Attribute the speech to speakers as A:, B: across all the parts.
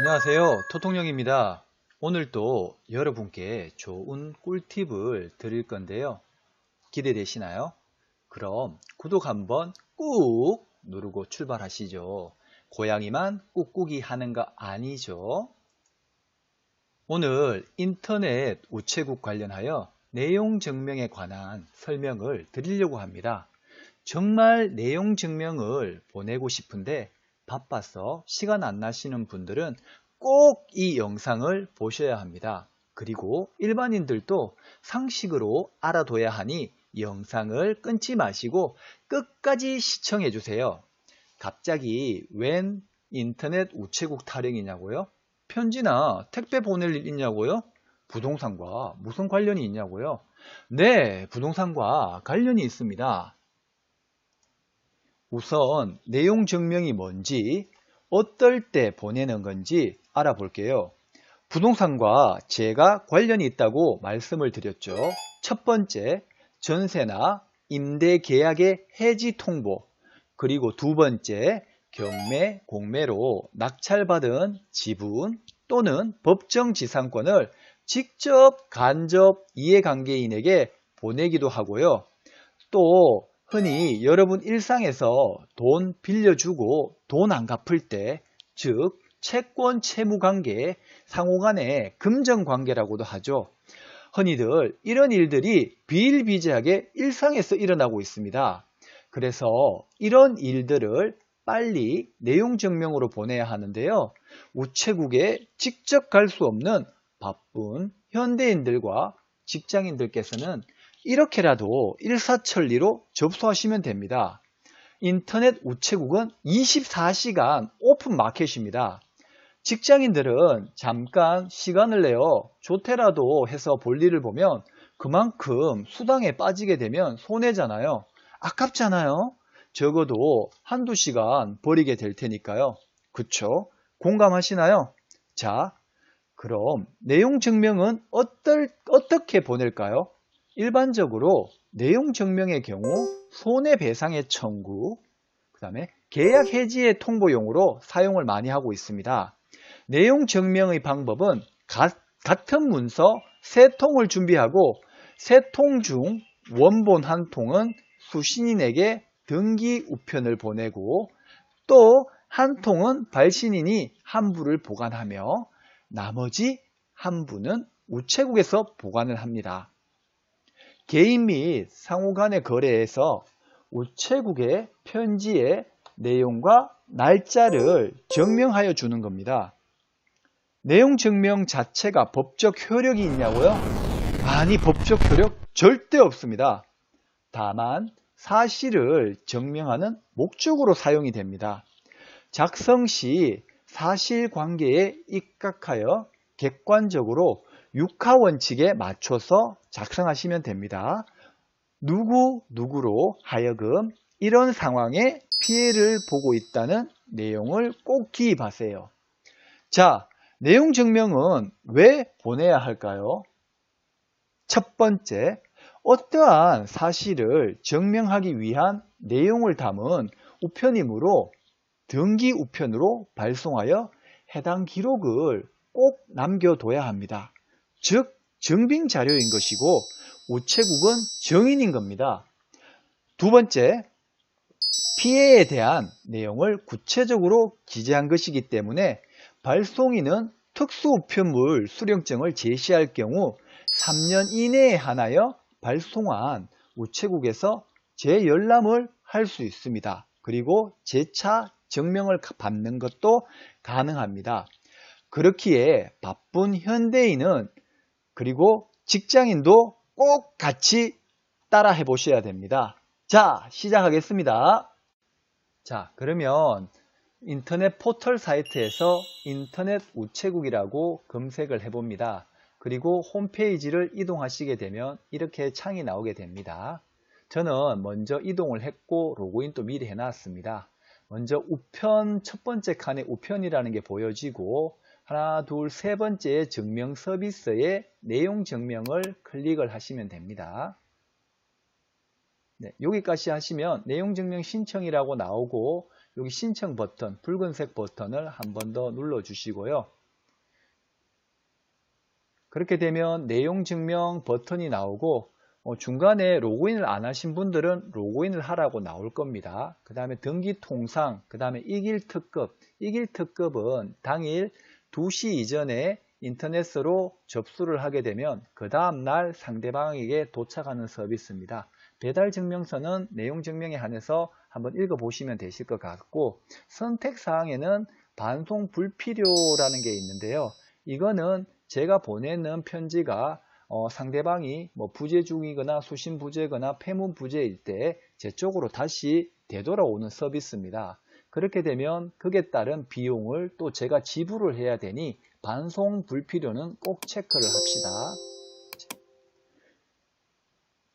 A: 안녕하세요. 토통령입니다. 오늘도 여러분께 좋은 꿀팁을 드릴 건데요. 기대되시나요? 그럼 구독 한번 꾹 누르고 출발하시죠. 고양이만 꾹꾹이 하는 거 아니죠? 오늘 인터넷 우체국 관련하여 내용 증명에 관한 설명을 드리려고 합니다. 정말 내용 증명을 보내고 싶은데 바빠서 시간 안 나시는 분들은 꼭 이 영상을 보셔야 합니다. 그리고 일반인들도 상식으로 알아둬야 하니 영상을 끊지 마시고 끝까지 시청해 주세요. 갑자기 웬 인터넷 우체국 타령이냐고요? 편지나 택배 보낼 일 있냐고요? 부동산과 무슨 관련이 있냐고요? 네, 부동산과 관련이 있습니다. 우선 내용 증명이 뭔지, 어떨 때 보내는 건지 알아볼게요. 부동산과 제가 관련이 있다고 말씀을 드렸죠. 첫 번째, 전세나 임대 계약의 해지 통보, 그리고 두 번째, 경매, 공매로 낙찰받은 지분 또는 법정 지상권을 직접 간접 이해관계인에게 보내기도 하고요. 또 흔히 여러분 일상에서 돈 빌려주고 돈 안 갚을 때, 즉 채권 채무 관계, 상호 간의 금전 관계라고도 하죠. 흔히들 이런 일들이 비일비재하게 일상에서 일어나고 있습니다. 그래서 이런 일들을 빨리 내용 증명으로 보내야 하는데요. 우체국에 직접 갈 수 없는 바쁜 현대인들과 직장인들께서는 이렇게라도 일사천리로 접수하시면 됩니다. 인터넷 우체국은 24시간 오픈 마켓입니다. 직장인들은 잠깐 시간을 내어 조퇴라도 해서 볼일을 보면 그만큼 수당에 빠지게 되면 손해잖아요. 아깝잖아요. 적어도 한두 시간 버리게 될 테니까요. 그쵸? 공감하시나요? 자, 그럼 내용 증명은 어떻게 보낼까요? 일반적으로 내용 증명의 경우 손해배상의 청구, 그 다음에 계약 해지의 통보용으로 사용을 많이 하고 있습니다. 내용 증명의 방법은 같은 문서 3통을 준비하고 3통 중 원본 한 통은 수신인에게 등기 우편을 보내고 또 한 통은 발신인이 한 부를 보관하며 나머지 한 부는 우체국에서 보관을 합니다. 개인 및 상호 간의 거래에서 우체국의 편지의 내용과 날짜를 증명하여 주는 겁니다. 내용 증명 자체가 법적 효력이 있냐고요? 아니, 법적 효력 절대 없습니다. 다만 사실을 증명하는 목적으로 사용이 됩니다. 작성 시 사실관계에 입각하여 객관적으로 육하원칙에 맞춰서 작성하시면 됩니다. 누구로 하여금 이런 상황에 피해를 보고 있다는 내용을 꼭 기입하세요. 자, 내용 증명은 왜 보내야 할까요? 첫 번째, 어떠한 사실을 증명하기 위한 내용을 담은 우편이므로 등기 우편으로 발송하여 해당 기록을 꼭 남겨둬야 합니다. 즉, 증빙 자료인 것이고 우체국은 증인인 겁니다. 두 번째, 피해에 대한 내용을 구체적으로 기재한 것이기 때문에 발송인은 특수우편물 수령증을 제시할 경우 3년 이내에 한하여 발송한 우체국에서 재열람을 할 수 있습니다. 그리고 재차 증명을 받는 것도 가능합니다. 그렇기에 바쁜 현대인은 그리고 직장인도 꼭 같이 따라 해보셔야 됩니다. 자, 시작하겠습니다. 자, 그러면 인터넷 포털 사이트에서 인터넷 우체국이라고 검색을 해봅니다. 그리고 홈페이지를 이동하시게 되면 이렇게 창이 나오게 됩니다. 저는 먼저 이동을 했고 로그인도 미리 해놨습니다. 먼저 우편 첫 번째 칸에 우편이라는 게 보여지고 하나, 둘, 세 번째 증명 서비스의 내용 증명을 클릭을 하시면 됩니다. 네, 여기까지 하시면 내용 증명 신청이라고 나오고 여기 신청 버튼, 붉은색 버튼을 한 번 더 눌러 주시고요. 그렇게 되면 내용 증명 버튼이 나오고 중간에 로그인을 안 하신 분들은 로그인을 하라고 나올 겁니다. 그 다음에 등기 통상, 그 다음에 이길 특급. 이길 특급은 당일 2시 이전에 인터넷으로 접수를 하게 되면 그 다음날 상대방에게 도착하는 서비스입니다. 배달 증명서는 내용 증명에 한해서 한번 읽어보시면 되실 것 같고, 선택사항에는 반송 불필요라는 게 있는데요. 이거는 제가 보내는 편지가 상대방이 뭐 부재 중이거나 수신 부재거나 폐문 부재일 때 제 쪽으로 다시 되돌아오는 서비스입니다. 그렇게 되면 그에 따른 비용을 또 제가 지불을 해야 되니 반송 불필요는 꼭 체크를 합시다.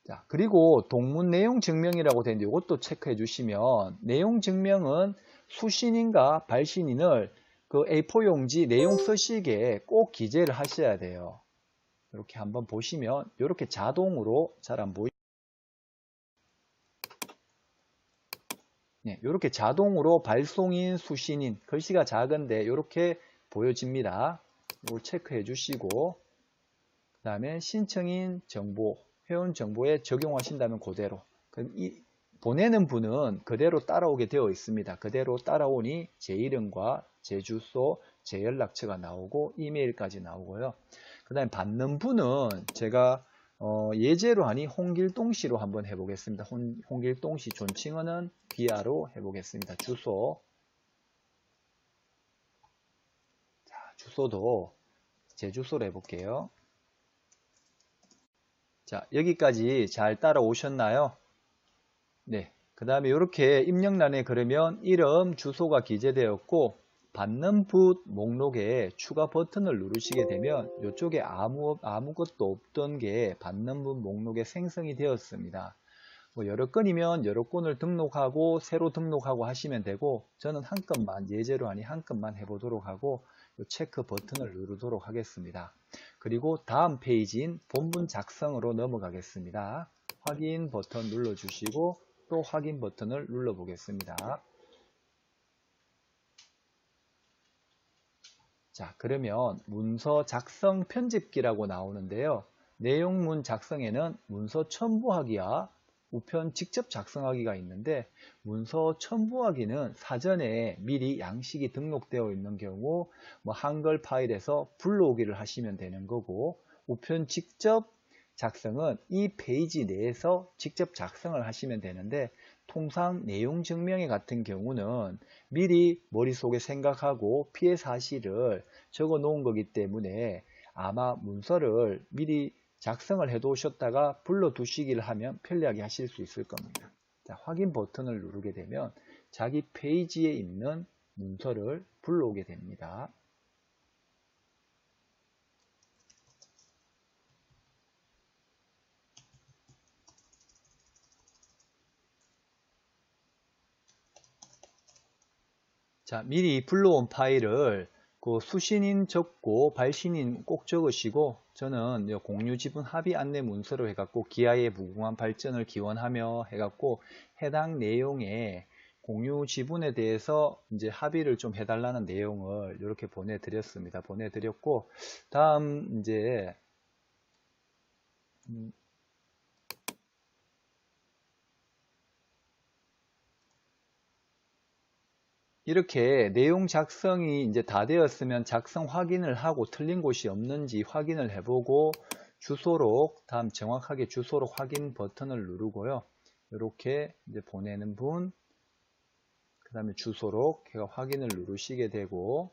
A: 자, 그리고 동문 내용 증명이라고 되는데 이것도 체크해 주시면, 내용 증명은 수신인과 발신인을 그 A4 용지 내용 서식에 꼭 기재를 하셔야 돼요. 이렇게 한번 보시면 이렇게 자동으로 잘 안 보이죠? 네, 이렇게 자동으로 발송인, 수신인, 글씨가 작은데 이렇게 보여집니다. 이걸 체크해 주시고, 그 다음에 신청인 정보, 회원 정보에 적용하신다면 그대로. 그럼 보내는 분은 그대로 따라오게 되어 있습니다. 그대로 따라오니 제 이름과 제 주소, 제 연락처가 나오고 이메일까지 나오고요. 그 다음에 받는 분은 제가 예제로 하니 홍길동시로 한번 해보겠습니다. 홍길동시 존칭어는 비아로 해보겠습니다. 주소. 자, 주소도 제 주소로 해볼게요. 자, 여기까지 잘 따라오셨나요? 네. 그 다음에 이렇게 입력란에 그러면 이름, 주소가 기재되었고, 받는 붓 목록에 추가 버튼을 누르시게 되면 이쪽에 아무것도 없던 게 받는 붓 목록에 생성이 되었습니다. 뭐 여러 건이면 여러 건을 등록하고 새로 등록하고 하시면 되고, 저는 한 건만, 예제로 하니 한 건만 해보도록 하고 이 체크 버튼을 누르도록 하겠습니다. 그리고 다음 페이지인 본문 작성으로 넘어가겠습니다. 확인 버튼 눌러주시고 또 확인 버튼을 눌러 보겠습니다. 자, 그러면 문서 작성 편집기라고 나오는데요. 내용문 작성에는 문서 첨부하기와 우편 직접 작성하기가 있는데, 문서 첨부하기는 사전에 미리 양식이 등록되어 있는 경우 뭐 한글 파일에서 불러오기를 하시면 되는 거고, 우편 직접 작성은 이 페이지 내에서 직접 작성을 하시면 되는데, 통상 내용 증명회 같은 경우는 미리 머릿속에 생각하고 피해 사실을 적어 놓은 거기 때문에 아마 문서를 미리 작성을 해 두셨다가 불러 두시기를 하면 편리하게 하실 수 있을 겁니다. 자, 확인 버튼을 누르게 되면 자기 페이지에 있는 문서를 불러오게 됩니다. 자, 미리 불러온 파일을 그 수신인 적고 발신인 꼭 적으시고, 저는 공유 지분 합의 안내 문서로 해갖고 기아의 무궁한 발전을 기원하며 해갖고 해당 내용에 공유 지분에 대해서 이제 합의를 좀 해달라는 내용을 이렇게 보내드렸습니다. 보내드렸고, 다음 이제 이렇게 내용 작성이 이제 다 되었으면 작성 확인을 하고 틀린 곳이 없는지 확인을 해보고, 주소록, 다음 정확하게 주소록 확인 버튼을 누르고요. 이렇게 이제 보내는 분, 그 다음에 주소록 확인을 누르시게 되고,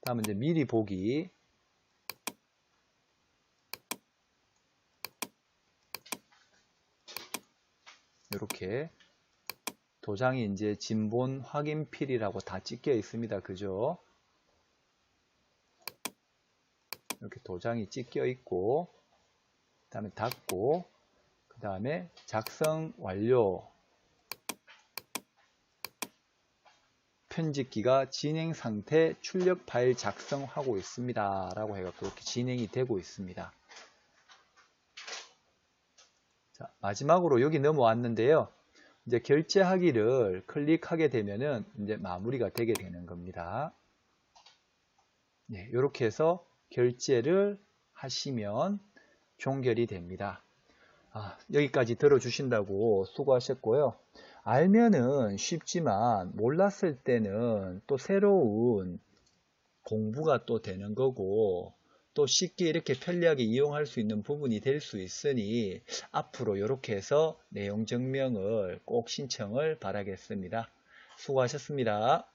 A: 다음은 이제 미리 보기, 이렇게 도장이 이제 진본 확인필이라고 다 찍혀 있습니다. 그죠? 이렇게 도장이 찍혀 있고, 그 다음에 닫고, 그 다음에 작성 완료. 편집기가 진행 상태 출력 파일 작성하고 있습니다. 라고 해갖고 이렇게 진행이 되고 있습니다. 자, 마지막으로 여기 넘어왔는데요. 이제 결제하기를 클릭하게 되면은 이제 마무리가 되게 되는 겁니다. 네, 이렇게 해서 결제를 하시면 종결이 됩니다. 여기까지 들어주신다고 수고하셨고요. 알면은 쉽지만 몰랐을 때는 또 새로운 공부가 또 되는 거고 또 쉽게 이렇게 편리하게 이용할 수 있는 부분이 될 수 있으니 앞으로 이렇게 해서 내용 증명을 꼭 신청을 바라겠습니다. 수고하셨습니다.